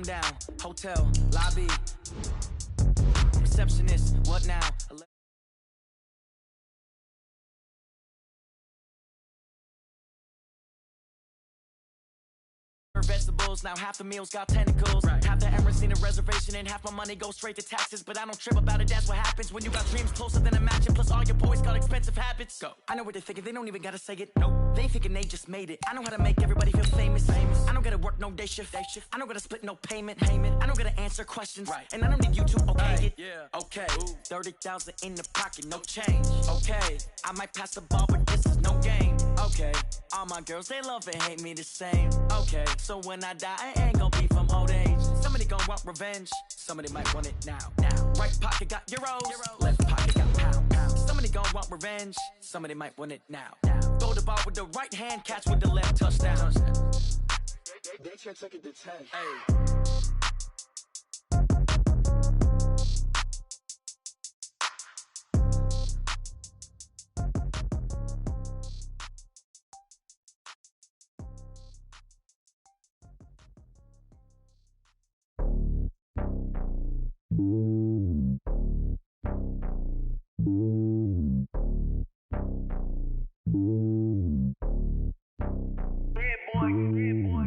calm down. Hotel, lobby. Receptionist, what now? Vegetables, now half the meals got tentacles. Right. Half the Emirates need a reservation and half my money goes straight to taxes. But I don't trip about it, that's what happens when you got dreams closer than a match. And plus all your boys got expensive habits. Go. I know what they're thinking, they don't even gotta say it. Nope. They thinking they just made it. I know how to make everybody feel famous. I don't gotta work no day shift. I don't gotta split no payment. I don't gotta answer questions. Right. And I don't need you to okay it. Yeah. Okay. 30,000 in the pocket, no change. Okay. I might pass the ball, but this is no game. Okay. All my girls, they love and hate me the same. Okay. So when I die, I ain't gonna be from old age. Somebody gonna want revenge. Somebody might want it now. Right pocket got euros. Left pocket got pound. Somebody gonna want revenge. Somebody might want it now. Throw the ball with the right hand, catch with the left, touchdown. They check it to 10. Hey.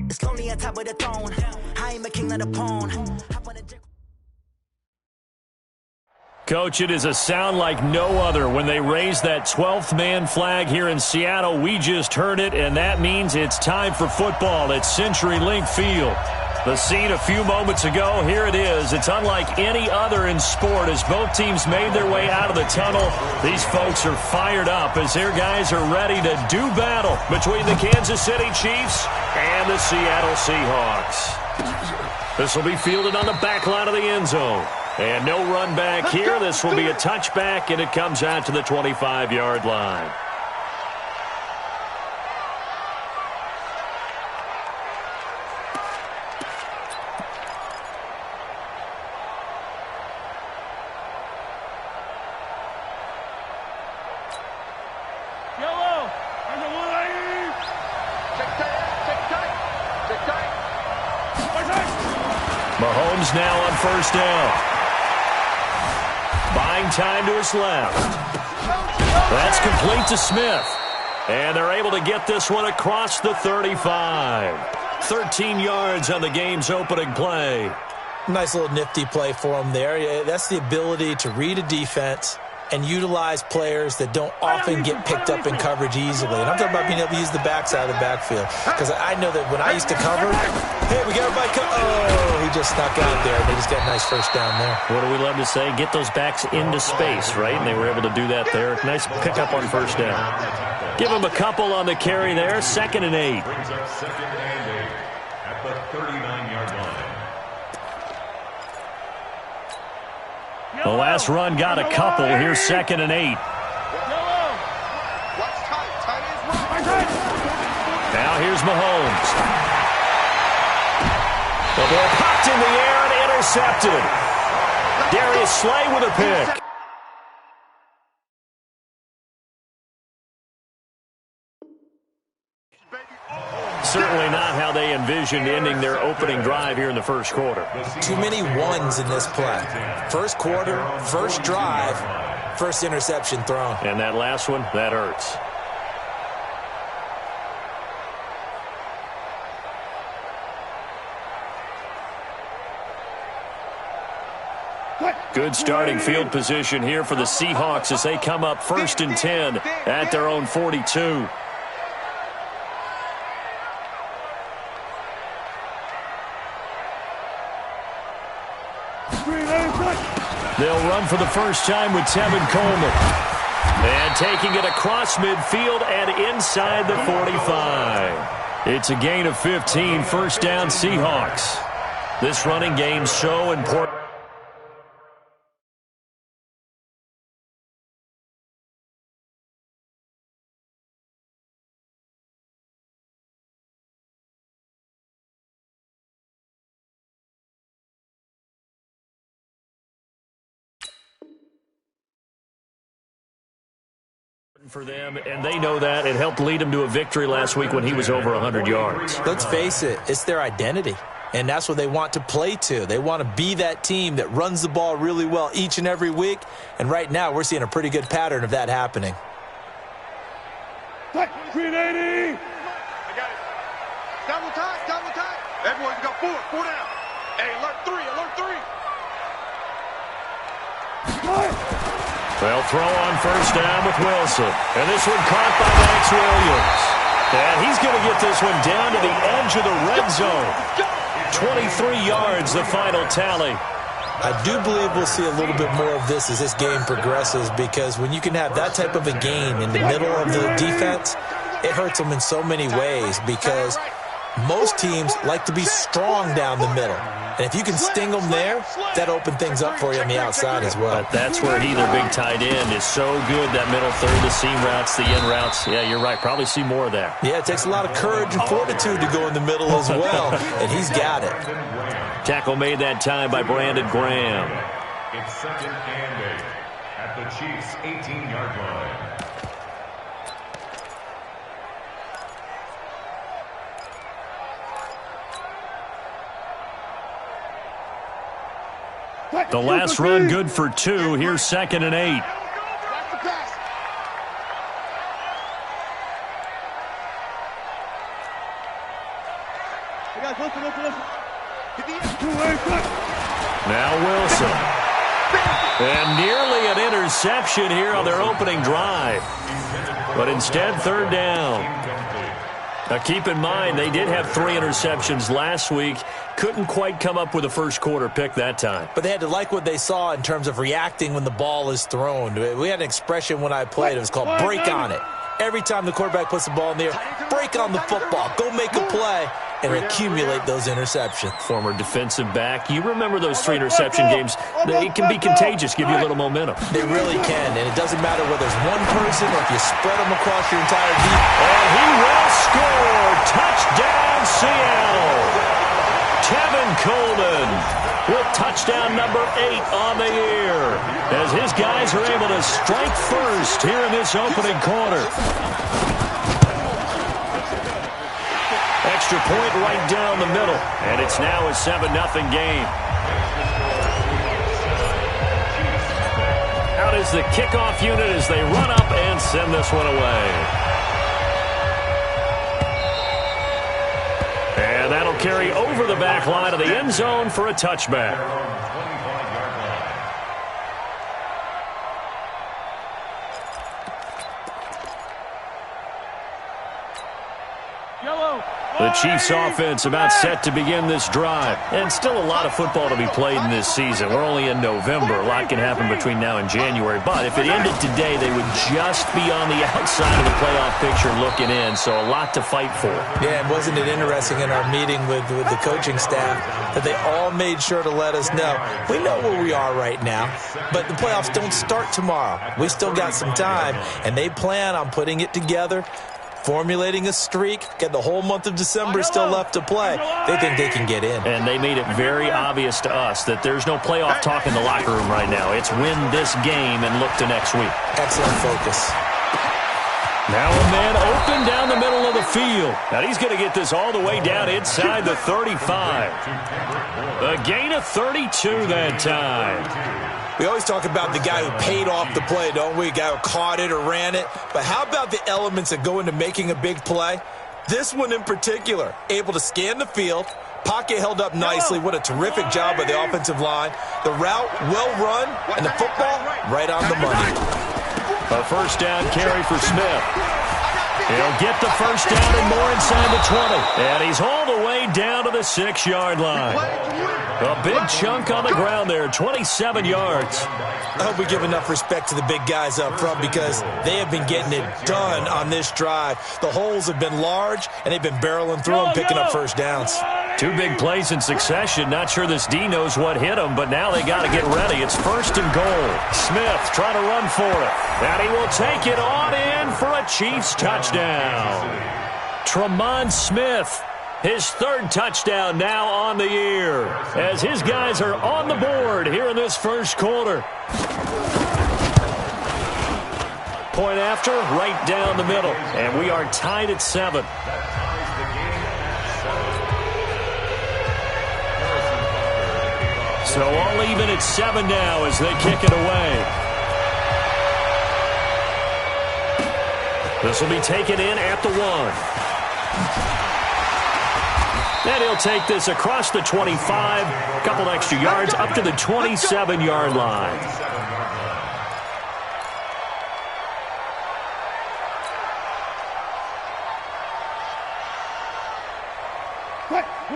It's lonely on top of the throne. I am a king of the pawn. Coach, it is a sound like no other when they raise that 12th man flag here in Seattle. We just heard it, and that means it's time for football at CenturyLink Field. The scene a few moments ago, here it is. It's unlike any other in sport as both teams made their way out of the tunnel. These folks are fired up as their guys are ready to do battle between the Kansas City Chiefs and the Seattle Seahawks. This will be fielded on the back line of the end zone. And no run back here. This will be a touchback, and it comes out to the 25-yard line. Mahomes now on first down. Buying time to his left. That's complete to Smith. And they're able to get this one across the 35. 13 yards on the game's opening play. Nice little nifty play for him there. That's the ability to read a defense and utilize players that don't often get picked up in coverage easily. And I'm talking about being able to use the backside of the backfield. Because I know that when I used to cover, hey, we got everybody oh, he just snuck out there. They just got a nice first down there. What do we love to say? Get those backs into space, right? And they were able to do that there. Nice pickup on first down. Give them a couple on the carry there. 2nd and 8. Brings up 2nd and 8 at the 39-yard line. The last run got a couple. Here's 2nd and 8. Now here's Mahomes. The ball popped in the air and intercepted. Darius Slay with a pick. Certainly not how they envisioned ending their opening drive here in the first quarter. Too many ones in this play. First quarter, first drive, first interception thrown. And that last one, that hurts. Good starting field position here for the Seahawks as they come up 1st and 10 at their own 42. They'll run for the first time with Tevin Coleman. And taking it across midfield and inside the 45. It's a gain of 15, first down Seahawks. This running game so important. For them, and they know that. It helped lead them to a victory last week when he was over 100 yards. Let's face it, it's their identity. And that's what they want to play to. They want to be that team that runs the ball really well each and every week. And right now, we're seeing a pretty good pattern of that happening. 380. I got it. Double time. Everyone, you got four down. Hey, alert three. They'll throw on first down with Wilson. And this one caught by Max Williams. And he's going to get this one down to the edge of the red zone. 23 yards, the final tally. I do believe we'll see a little bit more of this as this game progresses, because when you can have that type of a gain in the middle of the defense, it hurts them in so many ways, because most teams like to be strong down the middle. And if you can sting them there, that opens things up for you on the outside as well. But that's where their big tight end is so good, that middle third, the seam routes, the in routes. Yeah, you're right. Probably see more of that. Yeah, it takes a lot of courage and fortitude to go in the middle as well, and he's got it. Tackle made that time by Brandon Graham. It's 2nd and 8 at the Chiefs' 18-yard line. The last run good for 2. Here's 2nd and 8. Now Wilson. And nearly an interception here on their opening drive. But instead, 3rd down. Now, keep in mind, they did have 3 interceptions last week. Couldn't quite come up with a first quarter pick that time. But they had to like what they saw in terms of reacting when the ball is thrown. We had an expression when I played. It was called break on it. Every time the quarterback puts the ball in the air, break on the football. Go make a play and accumulate those interceptions. Former defensive back. You remember those 3 interception games. They can be contagious, give you a little momentum. They really can, and it doesn't matter whether it's one person or if you spread them across your entire defense. And he will score. Touchdown, Seattle. Tevin Coleman with touchdown number 8 on the year, as his guys are able to strike first here in this opening quarter. Extra point right down the middle, and it's now a 7-0 game. Out is the kickoff unit as they run up and send this one away. And that'll carry over the back line of the end zone for a touchback. The Chiefs offense about set to begin this drive. And still a lot of football to be played in this season. We're only in November. A lot can happen between now and January. But if it ended today, they would just be on the outside of the playoff picture looking in. So a lot to fight for. Yeah, and wasn't it interesting in our meeting with the coaching staff that they all made sure to let us know, we know where we are right now, but the playoffs don't start tomorrow. We still got some time, and they plan on putting it together, formulating a streak, get the whole month of December still left to play. They think they can get in. And they made it very obvious to us that there's no playoff talk in the locker room right now. It's win this game and look to next week. Excellent focus. Now a man open down the middle of the field. And he's going to get this all the way down inside the 35. A gain of 32 that time. We always talk about the guy who paid off the play, don't we? A guy who caught it or ran it. But how about the elements that go into making a big play? This one in particular, able to scan the field, pocket held up nicely. What a terrific job by the offensive line. The route, well run, and the football, right on the money. A first down carry for Smith. He'll get the first down and more inside the 20. And he's all the way down to the 6-yard line. A big chunk on the ground there, 27 yards. I hope we give enough respect to the big guys up front, because they have been getting it done on this drive. The holes have been large, and they've been barreling through them, picking up first downs. 2 big plays in succession. Not sure this D knows what hit him, but now they got to get ready. It's 1st and goal. Smith trying to run for it. And he will take it on in for a Chiefs touchdown. Tremont Smith, his 3rd touchdown now on the year, as his guys are on the board here in this first quarter. Point after, right down the middle. And we are tied at 7. So all even at 7 now as they kick it away. This will be taken in at the 1. And he'll take this across the 25, a couple extra yards up to the 27-yard line.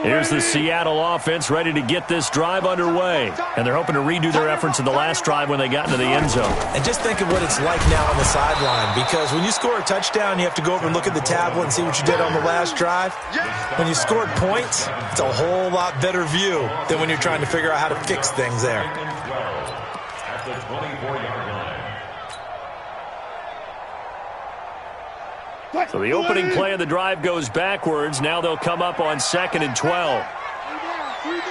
Here's the Seattle offense ready to get this drive underway. And they're hoping to redo their efforts in the last drive when they got into the end zone. And just think of what it's like now on the sideline, because when you score a touchdown, you have to go over and look at the tablet and see what you did on the last drive. When you scored points, it's a whole lot better view than when you're trying to figure out how to fix things there. At the 24-yard line. So the opening play of the drive goes backwards. Now they'll come up on 2nd and 12. Three down.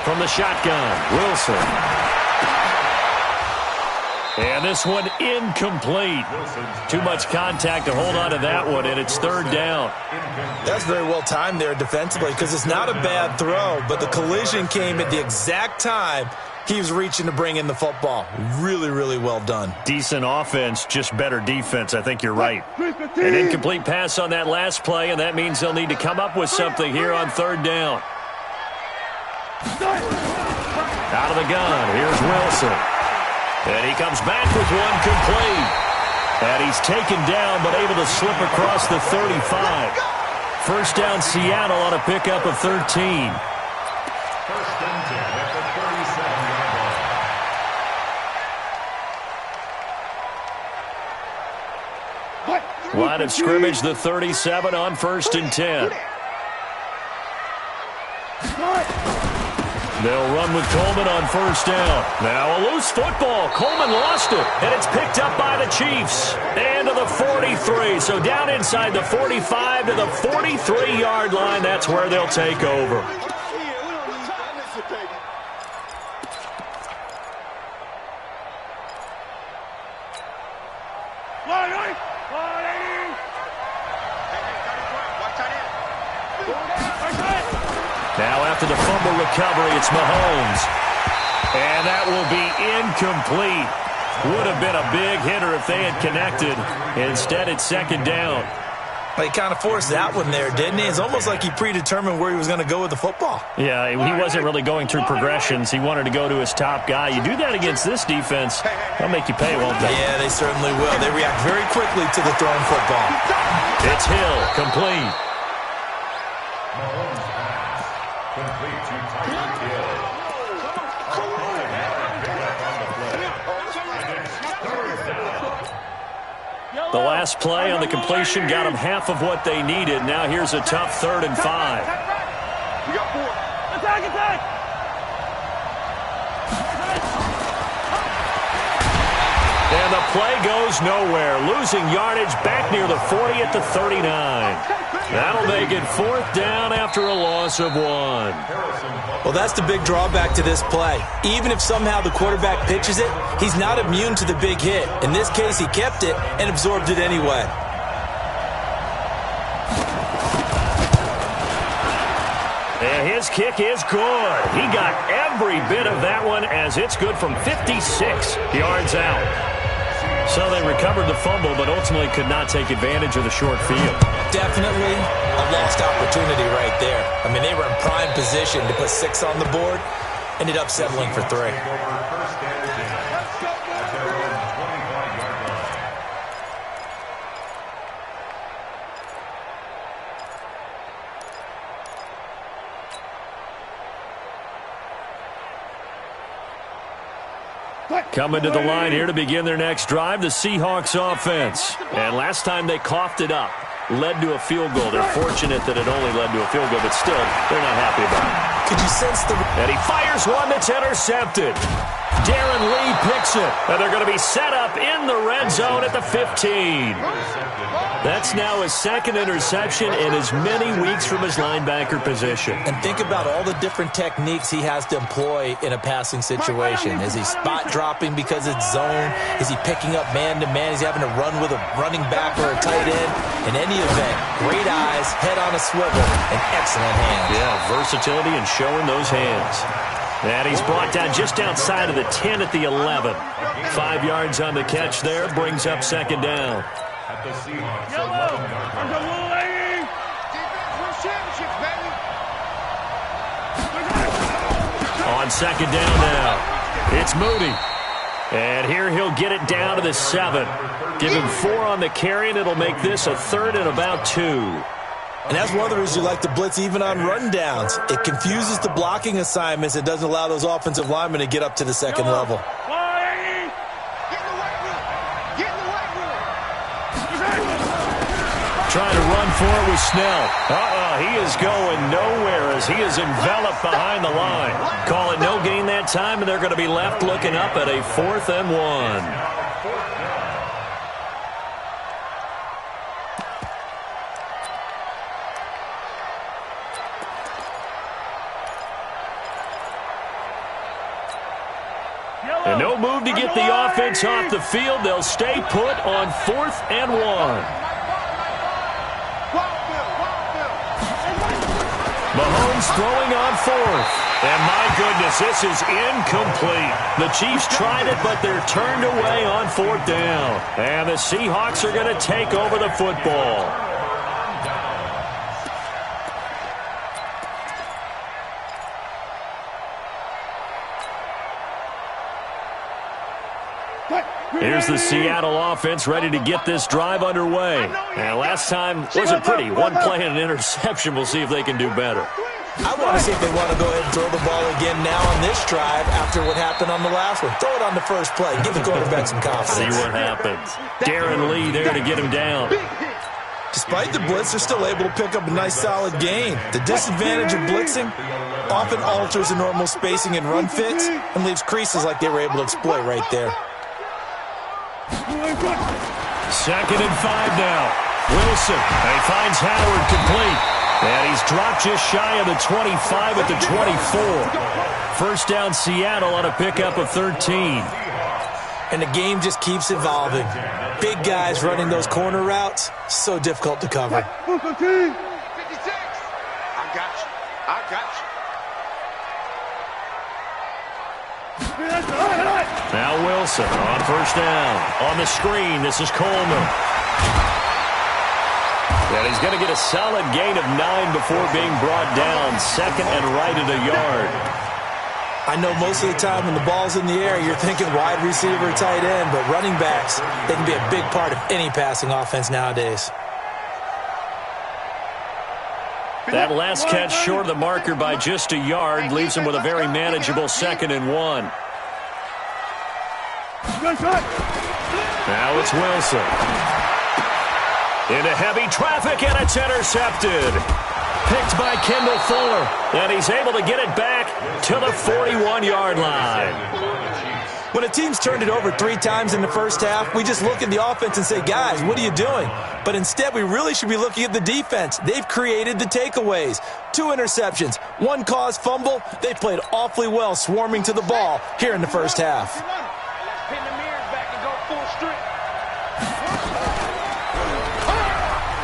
From the shotgun, Wilson. And this one incomplete. Too much contact to hold on to that one, and it's 3rd down. That's very well timed there defensively, because it's not a bad throw, but the collision came at the exact time he was reaching to bring in the football. Really, really well done. Decent offense, just better defense. I think you're right. An incomplete pass on that last play, and that means they'll need to come up with something here on 3rd down. Out of the gun, here's Wilson. And he comes back with one complete. And he's taken down but able to slip across the 35. First down Seattle on a pickup of 13. First and 10 at the 37-yard line. Line of scrimmage, the 37 on 1st and 10. They'll run with Coleman on 1st down. Now a loose football. Coleman lost it, and it's picked up by the Chiefs. And to the 43. So down inside the 45 to the 43-yard line. That's where they'll take over. Now after the fumble recovery, it's Mahomes. And that will be incomplete. Would have been a big hitter if they had connected. Instead, it's 2nd down. He kind of forced that one there, didn't he? It's almost like he predetermined where he was going to go with the football. Yeah, he wasn't really going through progressions. He wanted to go to his top guy. You do that against this defense, they'll make you pay, won't they? Yeah, they certainly will. They react very quickly to the thrown football. It's Hill, complete. Mahomes pass. Complete to Tyreek Hill. The last play on the completion got them half of what they needed. Now here's a tough 3rd and 5. We got 4. Attack! And the play goes nowhere. Losing yardage back near the 40 at the 39. That'll make it 4th down after a loss of 1. Well, that's the big drawback to this play. Even if somehow the quarterback pitches it, he's not immune to the big hit. In this case, he kept it and absorbed it anyway. And his kick is good. He got every bit of that one as it's good from 56 yards out. So they recovered the fumble, but ultimately could not take advantage of the short field. Definitely a lost opportunity right there. I mean, they were in prime position to put 6 on the board. Ended up settling for 3. Coming to the line here to begin their next drive, the Seahawks offense. And last time they coughed it up, led to a field goal. They're fortunate that it only led to a field goal, but still, they're not happy about it. Could you sense the... And he fires one that's intercepted. Darren Lee picks it, and they're going to be set up in the red zone at the 15. That's now his second interception in as many weeks from his linebacker position. And think about all the different techniques he has to employ in a passing situation. Is he spot dropping because it's zone? Is he picking up man-to-man? Is he having to run with a running back or a tight end? In any event, great eyes, head on a swivel, and excellent hands. Yeah, versatility and showing those hands. And he's brought down just outside of the 10 at the 11. 5 yards on the catch there, brings up second down. At the Seahawks 11-yard line. On second down now, it's Moody. And here he'll get it down to the 7. Give him 4 on the carry, and it'll make this a 3rd and about 2. And that's one of the reasons you like to blitz even on run downs. It confuses the blocking assignments. It doesn't allow those offensive linemen to get up to the second level. Trying to run for it with Snell. He is going nowhere as he is enveloped behind the line. Call it no gain that time, and they're going to be left looking up at a 4th and 1. And no move to get the offense off the field. They'll stay put on 4th and 1. Mahomes throwing on 4th. And my goodness, this is incomplete. The Chiefs tried it, but they're turned away on 4th down. And the Seahawks are going to take over the football. Here's the Seattle offense ready to get this drive underway. And last time wasn't pretty. One play and an interception. We'll see if they can do better. I want to see if they want to go ahead and throw the ball again now on this drive after what happened on the last one. Throw it on the first play. Give the quarterback some confidence. See what happens. Darren Lee there to get him down. Despite the blitz, they're still able to pick up a nice solid gain. The disadvantage of blitzing often alters the normal spacing and run fits and leaves creases like they were able to exploit right there. 2nd and 5 now. Wilson. He finds Howard complete. And he's dropped just shy of the 25 at the 24. First down Seattle on a pickup of 13. And the game just keeps evolving. Big guys running those corner routes, so difficult to cover. 56. I got you. I got you. Now Wilson on first down. On the screen, this is Coleman. And he's going to get a solid gain of 9 before being brought down. 2nd and right at a yard. I know most of the time when the ball's in the air, you're thinking wide receiver, tight end, but running backs, they can be a big part of any passing offense nowadays. That last catch short of the marker by just a yard leaves him with a very manageable 2nd and 1. Now it's Wilson. Into heavy traffic, and it's intercepted. Picked by Kendall Fuller, and he's able to get it back to the 41-yard line. When a team's turned it over 3 times in the first half, we just look at the offense and say, guys, what are you doing? But instead, we really should be looking at the defense. They've created the takeaways. 2 interceptions, 1 caused fumble. They played awfully well swarming to the ball here in the first half. Pin the mirrors back and go full strength.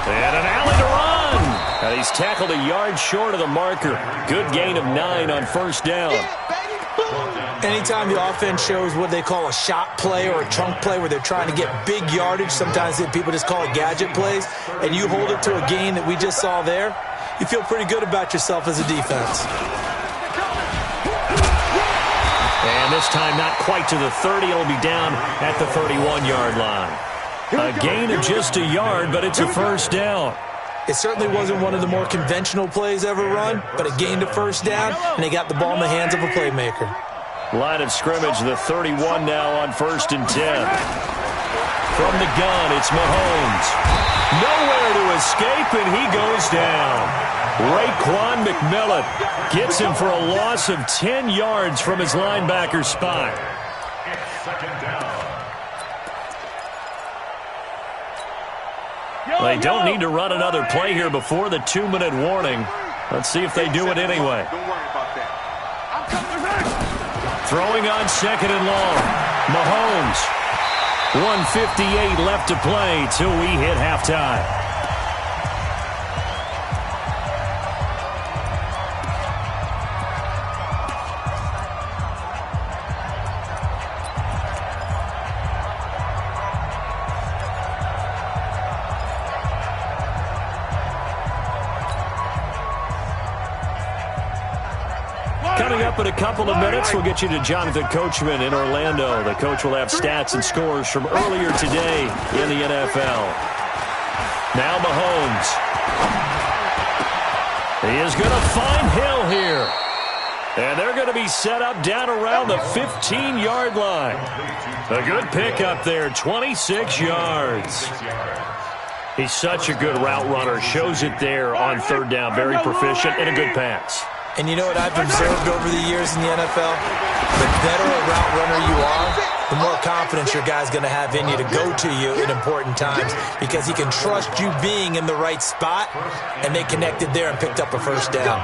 And an alley to run. And he's tackled a yard short of the marker. Good gain of 9 on first down. Anytime the offense shows what they call a shot play or a chunk play where they're trying to get big yardage, sometimes people just call it gadget plays, and you hold it to a gain that we just saw there, you feel pretty good about yourself as a defense. And this time not quite to the 30. It'll be down at the 31-yard line. A gain of just a yard, but it's a first down. It certainly wasn't one of the more conventional plays ever run, but it gained a first down, and they got the ball in the hands of a playmaker. Line of scrimmage, the 31 now on 1st and 10. From the gun, it's Mahomes. Nowhere to escape, and he goes down. Raekwon McMillan gets him for a loss of 10 yards from his linebacker spot. second down. They don't need to run another play here before the 2-minute warning. Let's see if they do it anyway. Don't worry about that. Throwing on second and long. Mahomes. 1:58 left to play till we hit halftime. Coming up in a couple of minutes, we'll get you to Jonathan Coachman in Orlando. The coach will have stats and scores from earlier today in the NFL. Now Mahomes. He is going to find Hill here. And they're going to be set up down around the 15-yard line. A good pickup there, 26 yards. He's such a good route runner. Shows it there on third down. Very proficient and a good pass. And you know what I've observed over the years in the NFL? The better a route runner you are, the more confidence your guy's going to have in you to go to you in important times because he can trust you being in the right spot, and they connected there and picked up a first down.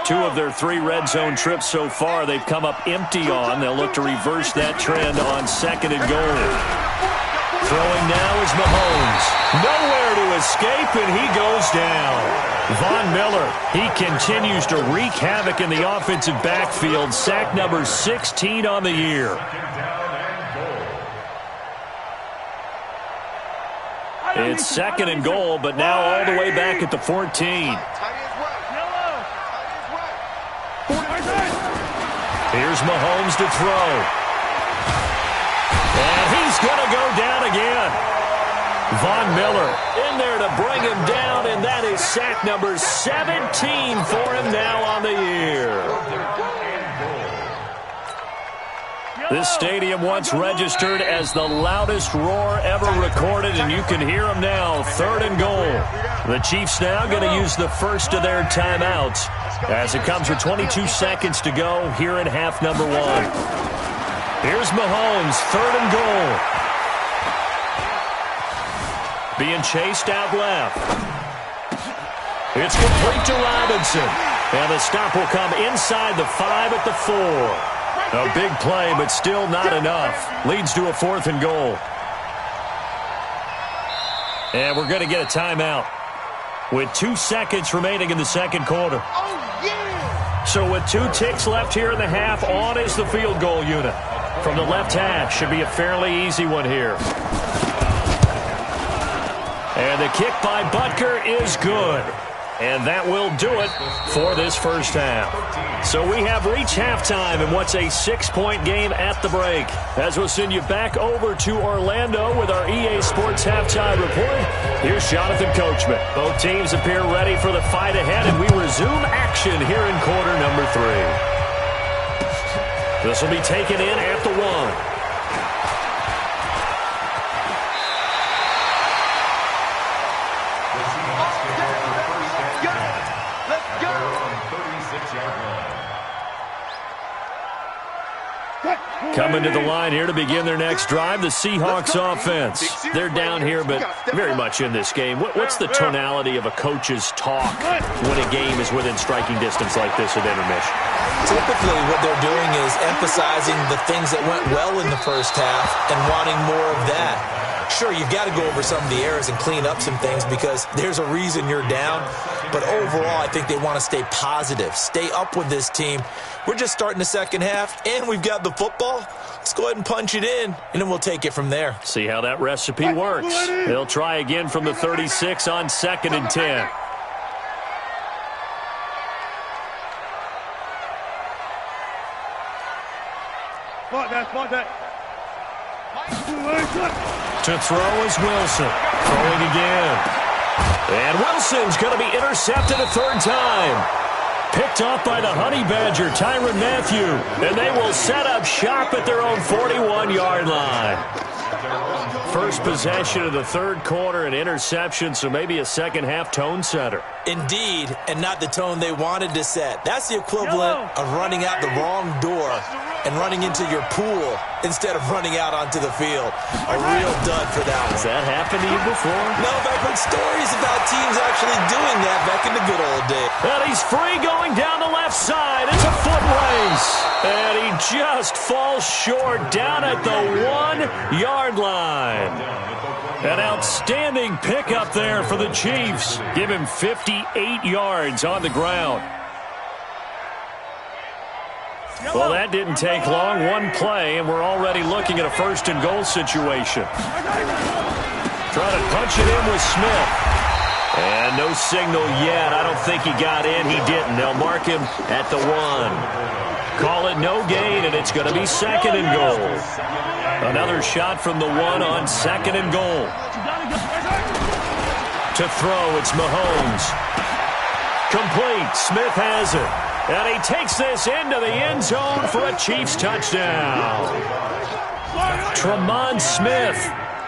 2 of their 3 red zone trips so far they've come up empty on. They'll look to reverse that trend on second and goal. Throwing now is Mahomes. Nowhere to escape, and he goes down. Von Miller, he continues to wreak havoc in the offensive backfield. Sack number 16 on the year. It's second and goal, but now all the way back at the 14. Here's Mahomes to throw. And he's going to go down again. Von Miller in there to bring him down, and that is sack number 17 for him now on the year. This stadium once registered as the loudest roar ever recorded, and you can hear them now. Third and goal. The Chiefs now going to use the first of their timeouts as it comes with 22 seconds to go here in half number 1. Here's Mahomes, third and goal. Being chased out left. It's complete to Robinson. And the stop will come inside the 5 at the 4. A big play, but still not enough. Leads to a 4th and goal. And we're going to get a timeout with 2 seconds remaining in the second quarter. So with 2 ticks left here in the half, on is the field goal unit. From the left hash, should be a fairly easy one here. And the kick by Butker is good. And that will do it for this first half. So we have reached halftime in what's a 6-point game at the break. As we'll send you back over to Orlando with our EA Sports Halftime Report, here's Jonathan Coachman. Both teams appear ready for the fight ahead, and we resume action here in quarter number 3. This will be taken in at the 1. Coming to the line here to begin their next drive, the Seahawks offense. They're down here, but very much in this game. What's the tonality of a coach's talk when a game is within striking distance like this at intermission? Typically, what they're doing is emphasizing the things that went well in the first half and wanting more of that. Sure, you've got to go over some of the errors and clean up some things because there's a reason you're down. But overall, I think they want to stay positive, stay up with this team. We're just starting the second half, and we've got the football. Let's go ahead and punch it in, and then we'll take it from there. See how that recipe works. They'll try again from the 36 on 2nd and 10. Spot that. To throw is Wilson. Throwing again. And Wilson's going to be intercepted a 3rd time. picked off by the Honey Badger, Tyrann Mathieu. And they will set up shop at their own 41-yard line. First possession of the third quarter, an interception, so maybe a second-half tone setter. Indeed, and not the tone they wanted to set. That's the equivalent of running out the wrong door and running into your pool instead of running out onto the field. A real dud for that one. Has that happened to you before? No, but I've heard stories about teams actually doing that back in the good old days. And he's free going down the left side. It's a foot race. And he just falls short down at the 1-yard line. An outstanding pickup there for the Chiefs. Give him 58 yards on the ground. Well, that didn't take long. One play, and we're already looking at a first-and-goal situation. Trying to punch it in with Smith. And no signal yet. I don't think he got in. He didn't. They'll mark him at the 1. Call it no gain, and it's going to be second and goal. Another shot from the 1 on second and goal. To throw, it's Mahomes. Complete. Smith has it. And he takes this into the end zone for a Chiefs touchdown. Tremont Smith.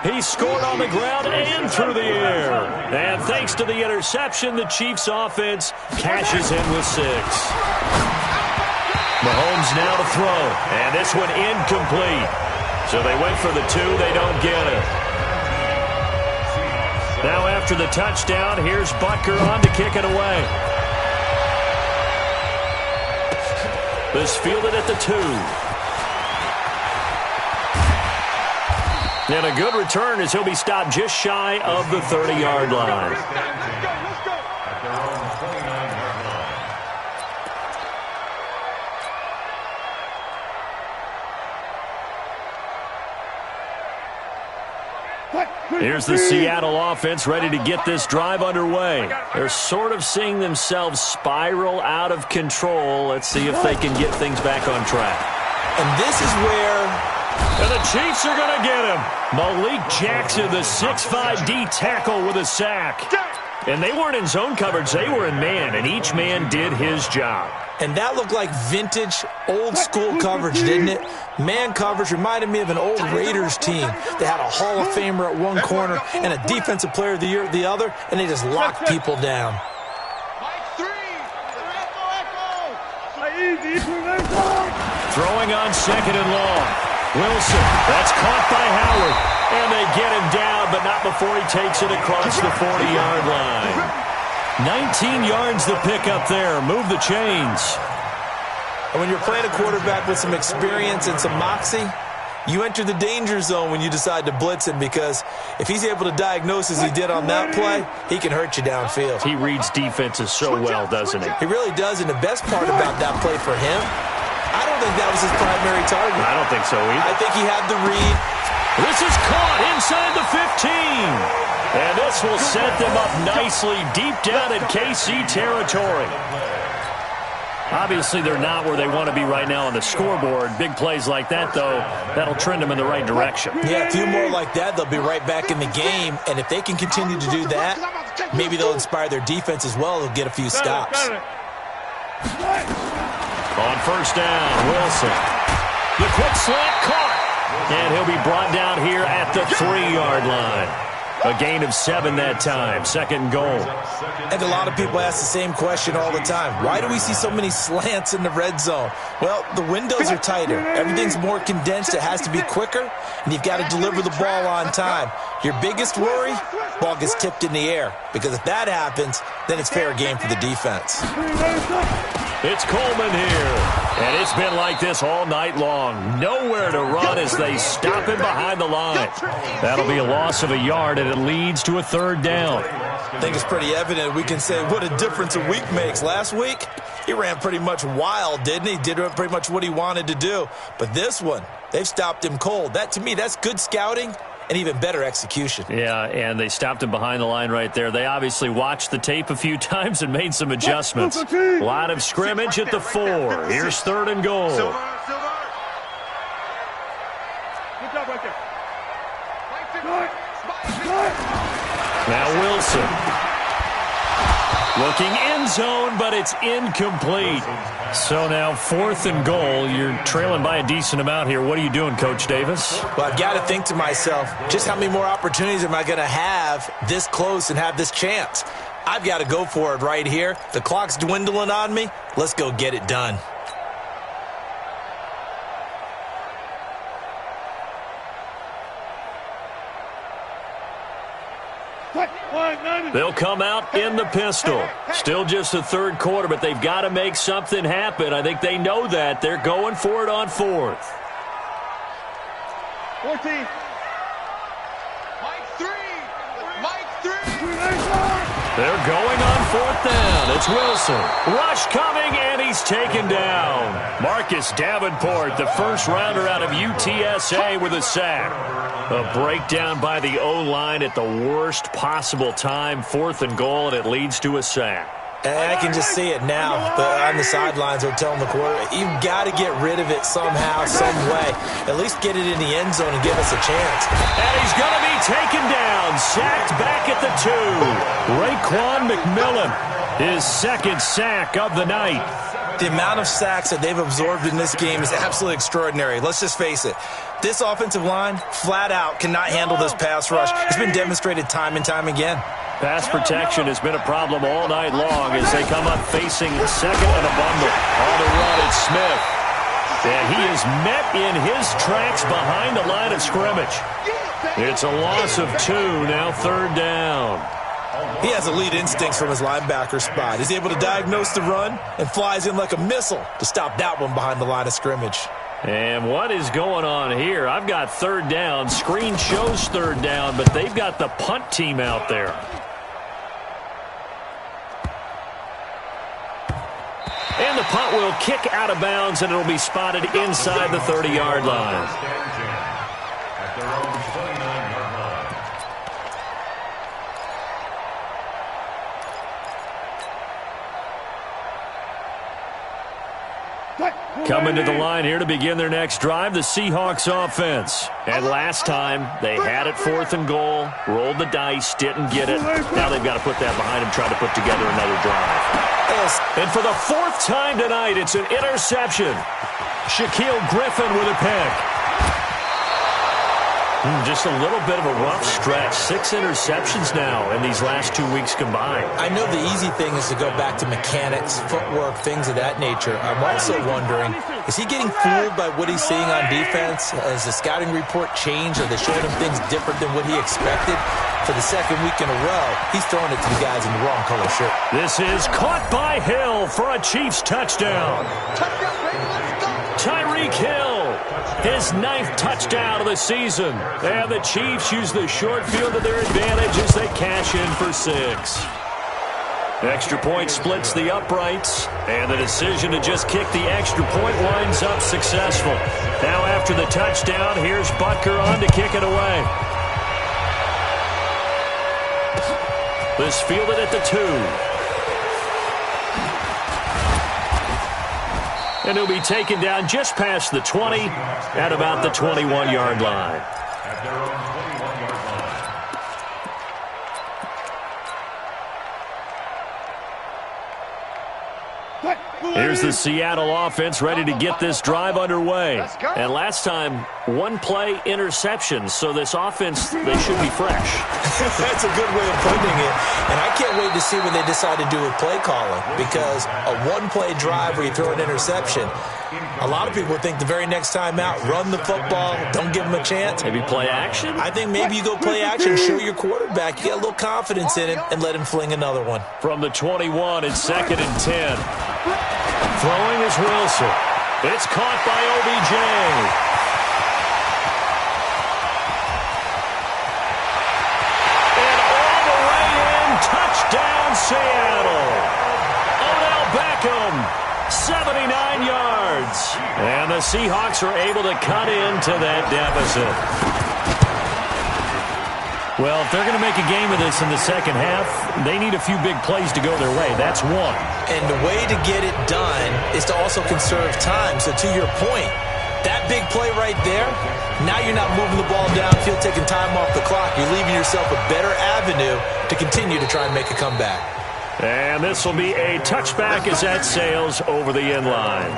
He scored on the ground and through the air. And thanks to the interception, the Chiefs offense cashes in with 6. Mahomes now to throw. And this one incomplete. So they went for the 2. They don't get it. Now after the touchdown, here's Butker on to kick it away. This fielded at the 2. And a good return as he'll be stopped just shy of the 30-yard line. Here's the Seattle offense ready to get this drive underway. They're sort of seeing themselves spiral out of control. Let's see if they can get things back on track. And this is where... And the Chiefs are going to get him. Malik Jackson, the 6'5" D tackle with a sack. And they weren't in zone coverage. They were in man, and each man did his job. And that looked like vintage, old-school coverage, didn't it? Man coverage reminded me of an old Raiders team. They had a Hall of Famer at one corner and a Defensive Player of the Year at the other, and they just locked people down. Throwing on second and long. Wilson, that's caught by Howard. And they get him down, but not before he takes it across the 40-yard line. 19 yards the pickup there. Move the chains. And when you're playing a quarterback with some experience and some moxie, you enter the danger zone when you decide to blitz him, because if he's able to diagnose as he did on that play, he can hurt you downfield. He reads defenses so well, doesn't he? He really does, and the best part about that play for him, I don't think that was his primary target. I don't think so either. I think he had the read. This is caught inside the 15. And this will set them up nicely deep down in KC territory. Obviously, they're not where they want to be right now on the scoreboard. Big plays like that, though, that'll trend them in the right direction. Yeah, a few more like that, they'll be right back in the game. And if they can continue to do that, maybe they'll inspire their defense as well. They'll get a few stops. On first down, Wilson. The quick slant caught. And he'll be brought down here at the 3-yard line. A gain of 7 that time. Second and goal. And a lot of people ask the same question all the time. Why do we see so many slants in the red zone? Well, the windows are tighter. Everything's more condensed. It has to be quicker, and you've got to deliver the ball on time. Your biggest worry, ball gets tipped in the air. Because if that happens, then it's fair game for the defense. It's Coleman here. And it's been like this all night long. Nowhere to run as they stop him behind the line. That'll be a loss of a yard, and it leads to a third down. I think it's pretty evident. We can say what a difference a week makes. Last week, he ran pretty much wild, didn't he? Did pretty much what he wanted to do. But this one, they've stopped him cold. That, to me, that's good scouting and even better execution. Yeah, and they stopped him behind the line right there. They obviously watched the tape a few times and made some adjustments. A lot of scrimmage at the 4. Here's third and goal. Good job right there. Now Wilson. Looking end zone, but it's incomplete. So now 4th and goal. You're trailing by a decent amount here. What are you doing, Coach Davis? Well, I've got to think to myself, just how many more opportunities am I going to have this close and have this chance? I've got to go for it right here. The clock's dwindling on me. Let's go get it done. They'll come out in the pistol. Still just the third quarter, but they've got to make something happen. I think they know that. They're going for it on 4th. 14. They're going on 4th down. It's Wilson. Rush coming, and he's taken down. Marcus Davenport, the first rounder out of UTSA with a sack. A breakdown by the O-line at the worst possible time. 4th and goal, and it leads to a sack. And I can just see it now. On the sidelines, they're telling the quarterback, you've got to get rid of it somehow, some way. At least get it in the end zone and give us a chance. And he's going to be taken down. Sacked back at the 2. Raekwon McMillan, his second sack of the night. The amount of sacks that they've absorbed in this game is absolutely extraordinary. Let's just face it. This offensive line, flat out, cannot handle this pass rush. It's been demonstrated time and time again. Pass protection has been a problem all night long as they come up facing second and a bundle. On the run, it's Smith. And he is met in his tracks behind the line of scrimmage. It's a loss of 2, now 3rd down. He has elite instincts from his linebacker spot. He's able to diagnose the run and flies in like a missile to stop that one behind the line of scrimmage. And what is going on here? I've got 3rd down. Screen shows 3rd down, but they've got the punt team out there. And the punt will kick out of bounds, and it'll be spotted inside the 30-yard line. At their own 29-yard line. Coming to the line here to begin their next drive, the Seahawks offense. And last time, they had it 4th and goal, rolled the dice, didn't get it. Now they've got to put that behind them, try to put together another drive. And for the 4th time tonight, it's an interception. Shaquille Griffin with a pick. Just a little bit of a rough stretch. 6 interceptions now in these last 2 weeks combined. I know the easy thing is to go back to mechanics, footwork, things of that nature. I'm also wondering, is he getting fooled by what he's seeing on defense? Has the scouting report changed? Are they showing him things different than what he expected? For the second week in a row, he's throwing it to the guys in the wrong color shirt. This is caught by Hill for a Chiefs touchdown. Tyreek Hill, his 9th touchdown of the season. And the Chiefs use the short field to their advantage as they cash in for 6. Extra point splits the uprights, and the decision to just kick the extra point winds up successful. Now after the touchdown, here's Butker on to kick it away. This fielded at the 2. And he'll be taken down just past the 20 at about the 21-yard line. At their own 21-yard line. Here's the Seattle offense ready to get this drive underway. And last time, 1 play interception, so this offense, they should be fresh. That's a good way of putting it. And I can't wait to see what they decide to do with play calling, because a 1-play drive where you throw an interception, a lot of people think the very next time out, run the football, don't give them a chance. Maybe play action? I think maybe you go play action, show your quarterback, you get a little confidence in him, and let him fling another one. From the 21, it's 2nd and 10. Throwing is Wilson. It's caught by OBJ. And all the way in, touchdown Seattle. Odell Beckham, 79 yards. And the Seahawks are able to cut into that deficit. Well, if they're going to make a game of this in the second half, they need a few big plays to go their way. That's one. And the way to get it done is to also conserve time. So to your point, that big play right there, now you're not moving the ball downfield, taking time off the clock. You're leaving yourself a better avenue to continue to try and make a comeback. And this will be a touchback as that sails over the end line.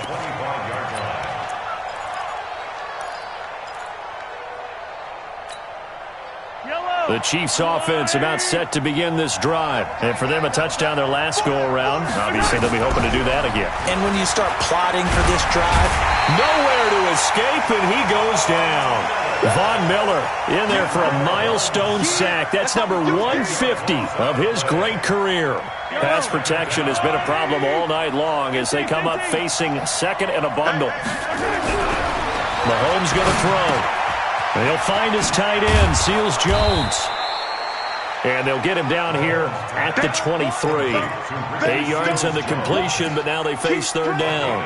The Chiefs offense about set to begin this drive. And for them, a touchdown their last go-around. Obviously, they'll be hoping to do that again. And when you start plotting for this drive, nowhere to escape, and he goes down. Von Miller in there for a milestone sack. That's number 150 of his great career. Pass protection has been a problem all night long as they come up facing second and a bundle. Mahomes going to throw. They'll find his tight end, Seals Jones. And they'll get him down here at the 23. 8 yards on the completion, but now they face third down.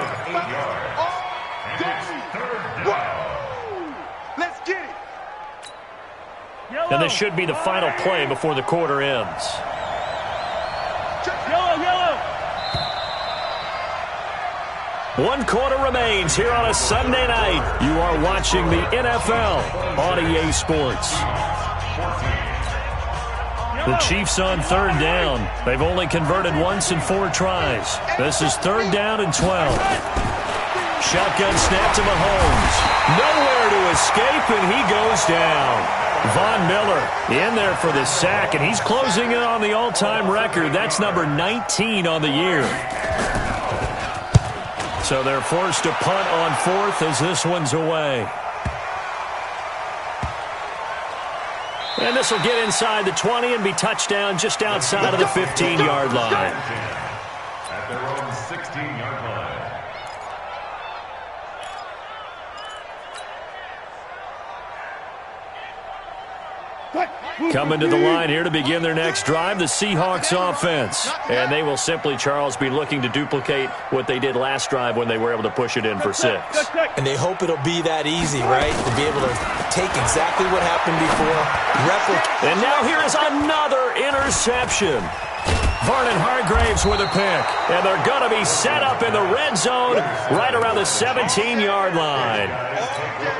Let's get it. And this should be the final play before the quarter ends. One quarter remains here on a Sunday night. You are watching the NFL on EA Sports. The Chiefs on third down. They've only converted once in 4 tries. This is third down and 12. Shotgun snap to Mahomes. Nowhere to escape, and he goes down. Von Miller in there for the sack, and he's closing in on the all-time record. That's number 19 on the year. So they're forced to punt on fourth as this one's away. And this will get inside the 20 and be touchdown just outside of the 15-yard line. At their own 16-yard line. Coming to the line here to begin their next drive, the Seahawks offense. And they will simply, Charles, be looking to duplicate what they did last drive when they were able to push it in for 6. And they hope it'll be that easy, right? To be able to take exactly what happened before, replicate. And now here is another interception. Vernon Hargreaves with a pick. And they're going to be set up in the red zone right around the 17-yard line.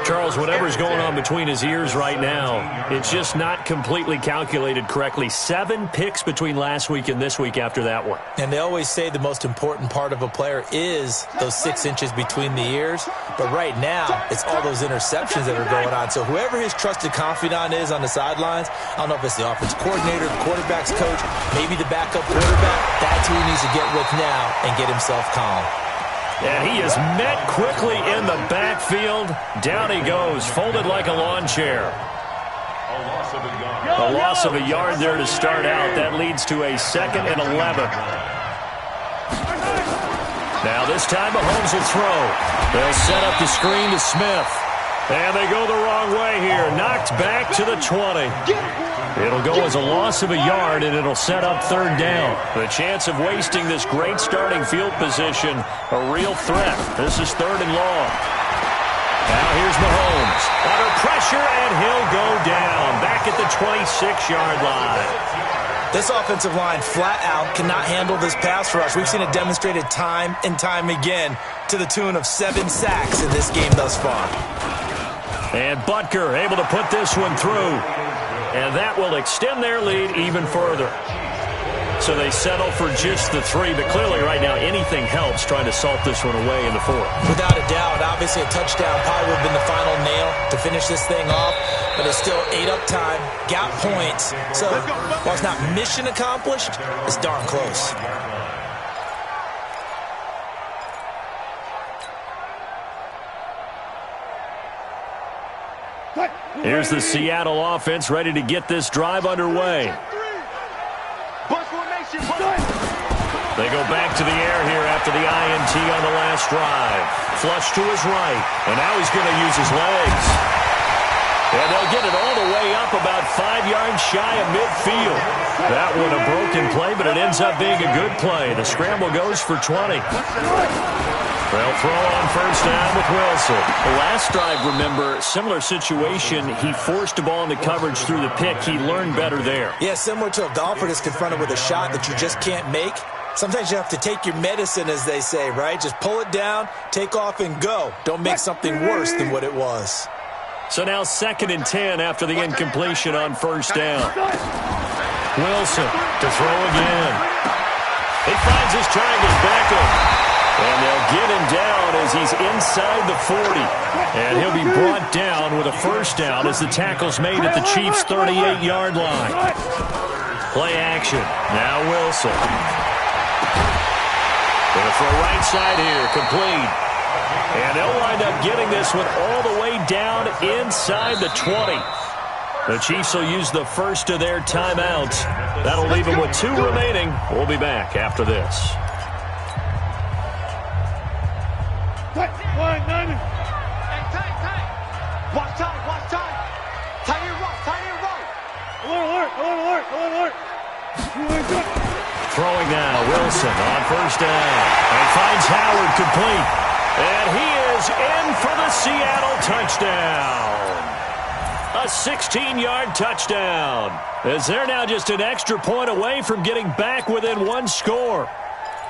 Charles, whatever's going on between his ears right now, it's just not completely calculated correctly. 7 picks between last week and this week after that one. And they always say the most important part of a player is those 6 inches between the ears. But right now, it's all those interceptions that are going on. So whoever his trusted confidant is on the sidelines, I don't know if it's the offensive coordinator, the quarterback's coach, maybe the backup quarterback, that's who he needs to get with now and get himself calm. And he is met quickly in the backfield. Down he goes, folded like a lawn chair. A loss of a yard there to start out. That leads to a 2nd and 11. Now this time Mahomes will throw. They'll set up the screen to Smith. And they go the wrong way here. Knocked back to the 20. It'll go as a loss of a yard, and it'll set up third down. The chance of wasting this great starting field position, a real threat. This is 3rd and long. Now here's Mahomes. Under pressure, and he'll go down. Back at the 26-yard line. This offensive line flat out cannot handle this pass rush. We've seen it demonstrated time and time again to the tune of 7 sacks in this game thus far. And Butker able to put this one through. And that will extend their lead even further. So they settle for just the 3, but clearly right now anything helps trying to salt this one away in the 4th. Without a doubt, obviously a touchdown probably would have been the final nail to finish this thing off, but it's still ate up time, got points. So while it's not mission accomplished, it's darn close. Here's the Seattle offense ready to get this drive underway. They go back to the air here after the INT on the last drive. Flush to his right, and now he's going to use his legs. And they'll get it all the way up about 5 yards shy of midfield. That one a broken play, but it ends up being a good play. The scramble goes for 20. They'll throw on first down with Wilson. The last drive, remember, similar situation. He forced the ball into coverage through the pick. He learned better there. Yeah, similar to a golfer that's confronted with a shot that you just can't make. Sometimes you have to take your medicine, as they say, right? Just pull it down, take off, and go. Don't make something worse than what it was. So now 2nd and 10 after the incompletion on first down. Wilson to throw again. He finds his triangles back him. And they'll get him down as he's inside the 40. And he'll be brought down with a first down as the tackle's made at the Chiefs' 38-yard line. Play action. Now Wilson. Going to throw right side here. Complete. And they'll wind up getting this one all the way down inside the 20. The Chiefs will use the first of their timeouts. That'll leave them with 2 remaining. We'll be back after this. Tight. Watch time. Tight and roll. Alert. Throwing now, Wilson on first down. And finds Howard complete. And he is in for the Seattle touchdown. A 16-yard touchdown. As they're now just an extra point away from getting back within 1 score.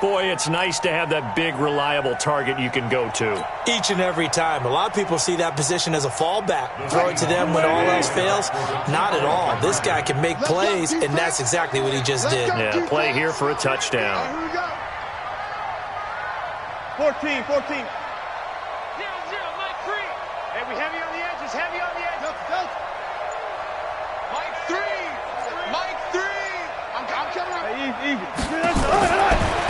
Boy, it's nice to have that big, reliable target you can go to. Each and every time. A lot of people see that position as a fallback. Throw it to them when all else fails. Not at all. This guy can make plays, and that's exactly what he just did. Yeah, play here for a touchdown. Here we go. 14. 0-0, Mike 3. Hey, we heavy on the edges. Go. Mike 3. I'm coming up. Hey,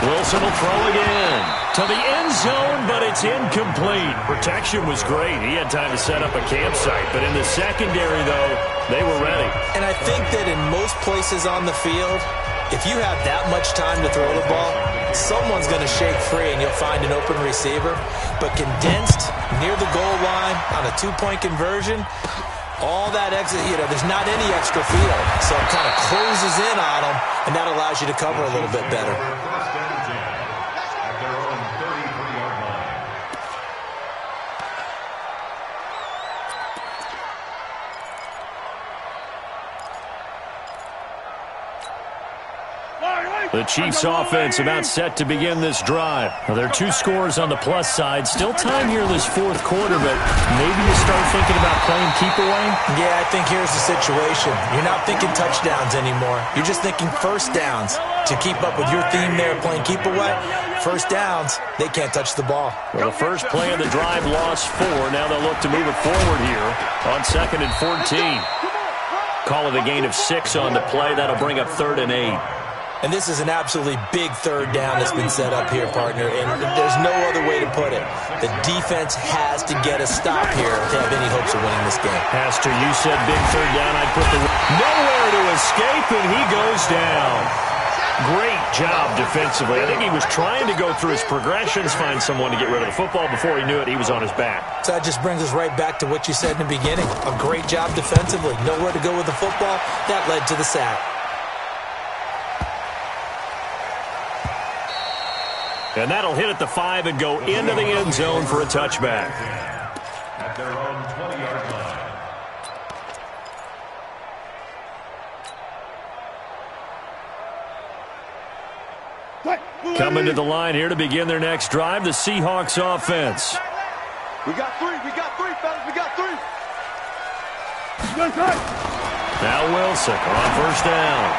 Wilson will throw again to the end zone, but it's incomplete. Protection was great. He had time to set up a campsite, but in the secondary, though, they were ready. And I think that in most places on the field, if you have that much time to throw the ball, someone's going to shake free and you'll find an open receiver. But condensed near the goal line on a 2-point conversion, all that exit, there's not any extra field. So it kind of closes in on them, and that allows you to cover a little bit better. The Chiefs offense about set to begin this drive. Now, there are 2 scores on the plus side. Still time here in this 4th quarter, but maybe you start thinking about playing keep away? Yeah, I think here's the situation. You're not thinking touchdowns anymore. You're just thinking first downs. To keep up with your theme there playing keep away, first downs, they can't touch the ball. Well, the first play of the drive lost 4. Now they'll look to move it forward here on 2nd and 14. Call it a gain of 6 on the play. That'll bring up 3rd and 8. And this is an absolutely big 3rd down that's been set up here, partner, and there's no other way to put it. The defense has to get a stop here to have any hopes of winning this game. Has to. You said big 3rd down. I'd put the nowhere to escape, and he goes down. Great job defensively. I think he was trying to go through his progressions, find someone to get rid of the football. Before he knew it, he was on his back. So that just brings us right back to what you said in the beginning. A great job defensively. Nowhere to go with the football. That led to the sack. And that'll hit at the 5 and go into the end zone for a touchback. At their own 20-yard line. Coming to the line here to begin their next drive, the Seahawks offense. We got 3, fellas. We got 3. Now Wilson on first down.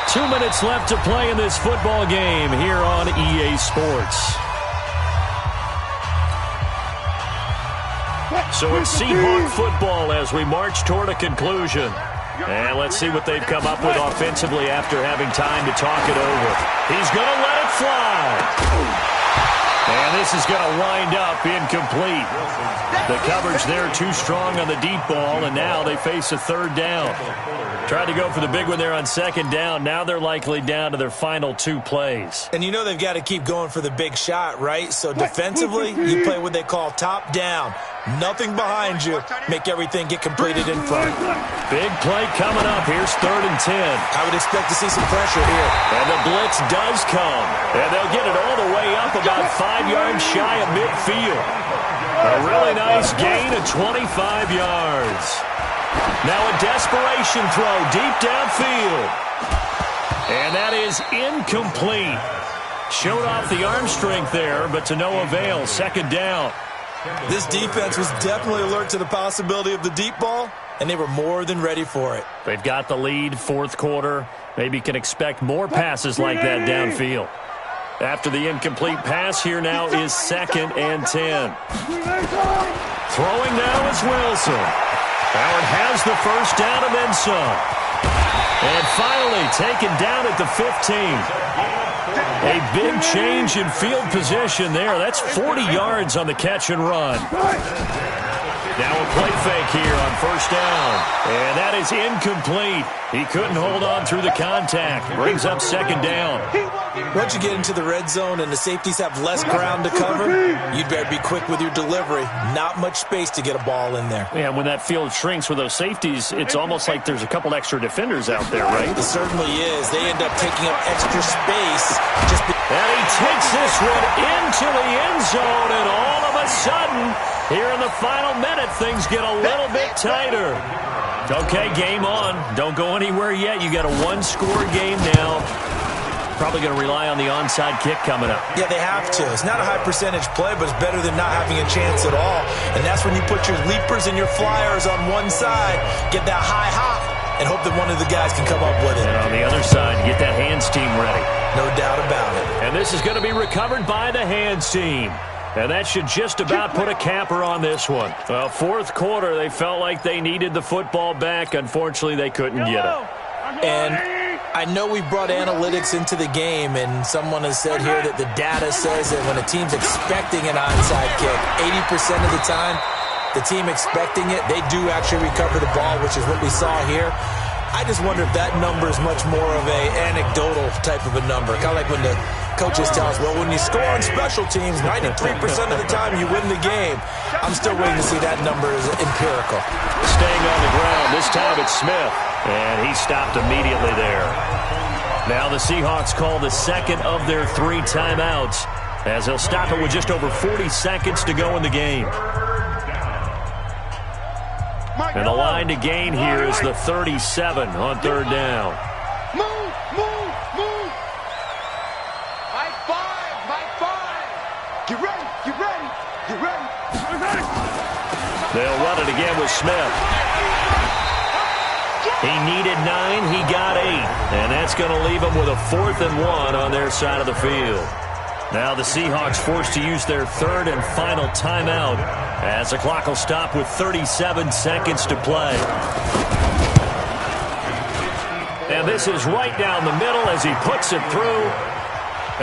2 minutes left to play in this football game here on EA Sports. So it's Seahawk football as we march toward a conclusion. And let's see what they've come up with offensively after having time to talk it over. He's going to let it fly. And this is going to wind up incomplete. The coverage there too strong on the deep ball, and now they face a 3rd down. Tried to go for the big one there on 2nd down. Now they're likely down to their final 2 plays. And you know they've got to keep going for the big shot, right? So defensively, you play what they call top down. Nothing behind you. Make everything get completed in front. Big play coming up. Here's 3rd and 10. I would expect to see some pressure here. And the blitz does come. And they'll get it all the way up about 5 yards shy of midfield. A really nice gain of 25 yards. Now a desperation throw deep downfield. And that is incomplete. Showed off the arm strength there, but to no avail. 2nd down. This defense was definitely alert to the possibility of the deep ball, and they were more than ready for it. They've got the lead, 4th quarter. Maybe can expect more passes like that downfield. After the incomplete pass, here now is 2nd and 10. Throwing now is Wilson. Howard has the first down and then some. And finally taken down at the 15. A big change in field position there. That's 40 yards on the catch and run. Now a play fake here on first down. And that is incomplete. He couldn't hold on through the contact. Brings up 2nd down. Once you get into the red zone and the safeties have less ground to cover, you'd better be quick with your delivery. Not much space to get a ball in there. Yeah, when that field shrinks with those safeties, it's almost like there's a couple extra defenders out there, right? It certainly is. They end up taking up extra space. And he takes this one into the end zone, and all of a sudden, here in the final minute, things get a little bit tighter. Okay, game on. Don't go anywhere yet. You got a one-score game now. Probably going to rely on the onside kick coming up. Yeah, they have to. It's not a high-percentage play, but it's better than not having a chance at all. And that's when you put your leapers and your flyers on one side, get that high hop, and hope that one of the guys can come up with it. And on the other side, get that hands team ready. No doubt about it. And this is going to be recovered by the hands team. And that should just about put a capper on this one. Well, fourth quarter, they felt like they needed the football back. Unfortunately, they couldn't get it. And I know we brought analytics into the game, and someone has said here that the data says that when a team's expecting an onside kick, 80% of the time, the team expecting it, they do actually recover the ball, which is what we saw here. I just wonder if that number is much more of a anecdotal type of a number. Kind of like when the coaches tell us, well, when you score on special teams, 93% of the time you win the game. I'm still waiting to see that number is empirical. Staying on the ground, this time it's Smith. And he stopped immediately there. Now the Seahawks call the second of their 3 timeouts, as they'll stop it with just over 40 seconds to go in the game. And the line to gain here is the 37 on 3rd down. Move! High five! Get ready! They'll run it again with Smith. He needed 9, he got 8. And that's going to leave him with a 4th and 1 on their side of the field. Now the Seahawks forced to use their 3rd and final timeout, as the clock will stop with 37 seconds to play. And this is right down the middle as he puts it through.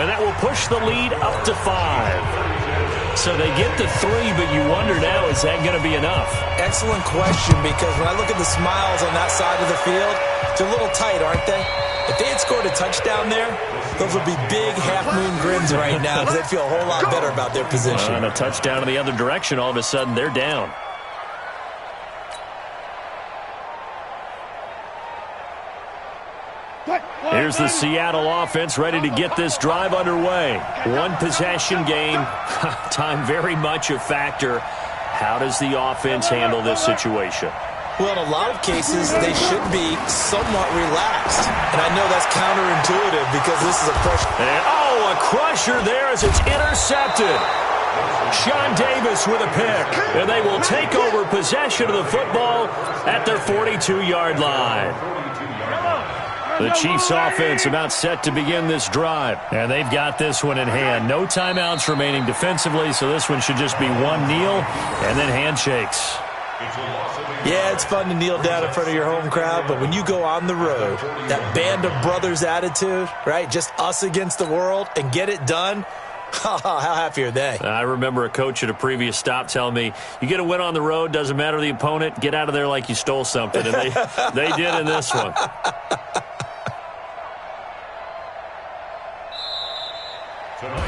And that will push the lead up to 5. So they get to 3, but you wonder now, is that going to be enough? Excellent question, because when I look at the smiles on that side of the field, they're a little tight, aren't they? If they had scored a touchdown there, those would be big half-moon grins right now, because they'd feel a whole lot better about their position. And a touchdown in the other direction, all of a sudden they're down. Here's the Seattle offense ready to get this drive underway. One possession game. Time very much a factor. How does the offense handle this situation? Well, in a lot of cases, they should be somewhat relaxed. And I know that's counterintuitive because this is a pressure. And, a crusher there as it's intercepted. Sean Davis with a pick. And they will take over possession of the football at their 42-yard line. The Chiefs offense about set to begin this drive. And they've got this one in hand. No timeouts remaining defensively, so this one should just be one kneel and then handshakes. Yeah, it's fun to kneel down in front of your home crowd, but when you go on the road, that band of brothers attitude, right, just us against the world, and get it done, how happy are they? I remember a coach at a previous stop telling me, you get a win on the road, doesn't matter the opponent, get out of there like you stole something. And they did in this one.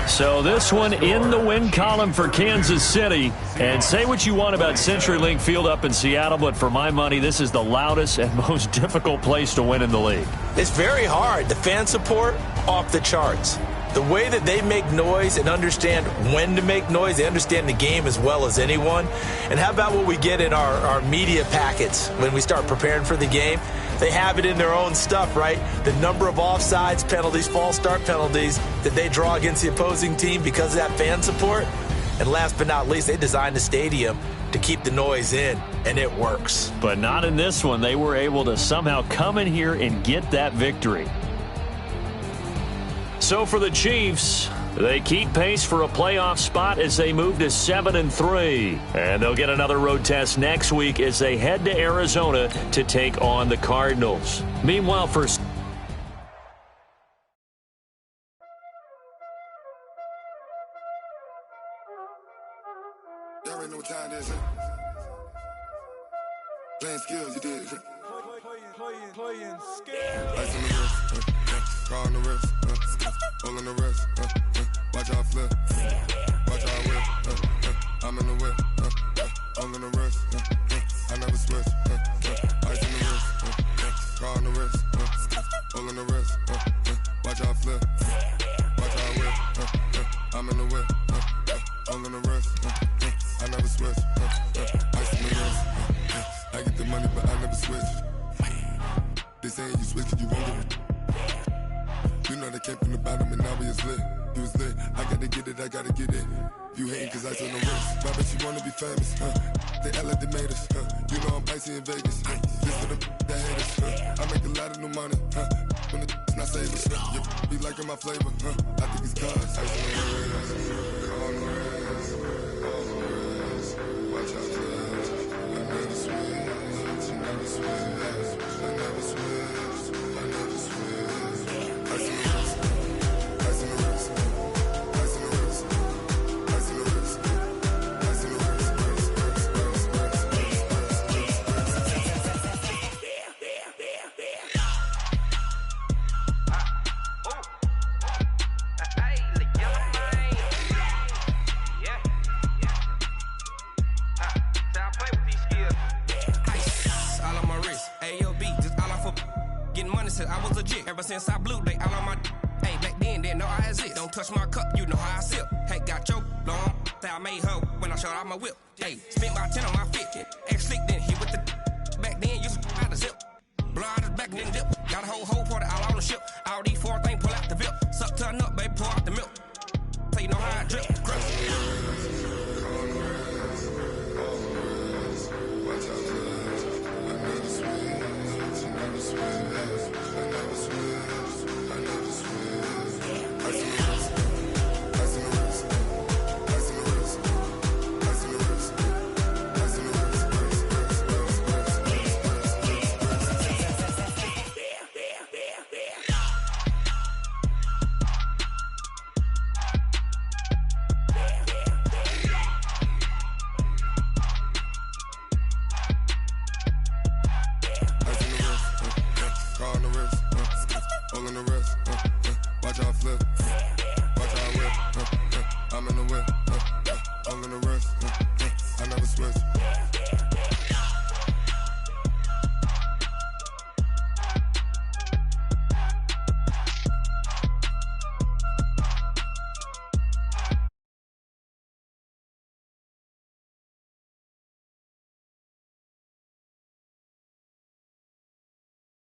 So this one in the win column for Kansas City. And say what you want about CenturyLink Field up in Seattle, but for my money, this is the loudest and most difficult place to win in the league. It's very hard. The fan support, off the charts. The way that they make noise and understand when to make noise, they understand the game as well as anyone. And how about what we get in our media packets when we start preparing for the game? They have it in their own stuff, right? The number of offsides penalties, false start penalties that they draw against the opposing team because of that fan support. And last but not least, they designed the stadium to keep the noise in, and it works. But not in this one. They were able to somehow come in here and get that victory. So for the Chiefs, They keep pace for a playoff spot as they move to 7-3. And they'll get another road test next week as they head to Arizona to take on the Cardinals. Meanwhile, for Y'all already know what time it is, huh? Playing skills, you did. Playing skills. Ice on the wrist, car on the wrist, hole in the wrist, watch out flip, watch out whip, I'm in the whip, hole in the wrist, I never switch, ice on the wrist, car on the wrist, hole in the wrist, watch out flip, watch out whip, I'm in the whip, hole in the wrist, I never switch, ice on the wrist, I get the money but I never switch. They saying you switch 'cause you won't get it. You know they came from the bottom and now we is lit. You was lit, I gotta get it, I gotta get it. You hating 'cause I on the wrist. Why bet you wanna be famous, They act like they made us, You know I'm icy in Vegas, Just for the that haters, I make a lot of new money, When the not savers, You be liking my flavor, I think it's cause ice on the wrist, on the wrist, on the wrist. Watch out, cuz I never switch, I never switch. I never switch, I never switch. Ice in the wrist, ice in the wrist, ice in the wrist, ice in the wrist, ice in the wrist, I was legit ever since I blew they all on my hey back then didn't know I exist. Don't touch my cup, you know how I sip. Hey, got your long that I made her when I showed out my whip. Hey, spent about 10 on my fit. Ex-slick then hit with the back then used to out the zip. Blow out his back and then dip. Got a whole party all on the ship. All these four things pull out the VIP. Suck turn up, baby, pour out the milk. So you know how I drip. I'm in the whip, all in the wrist,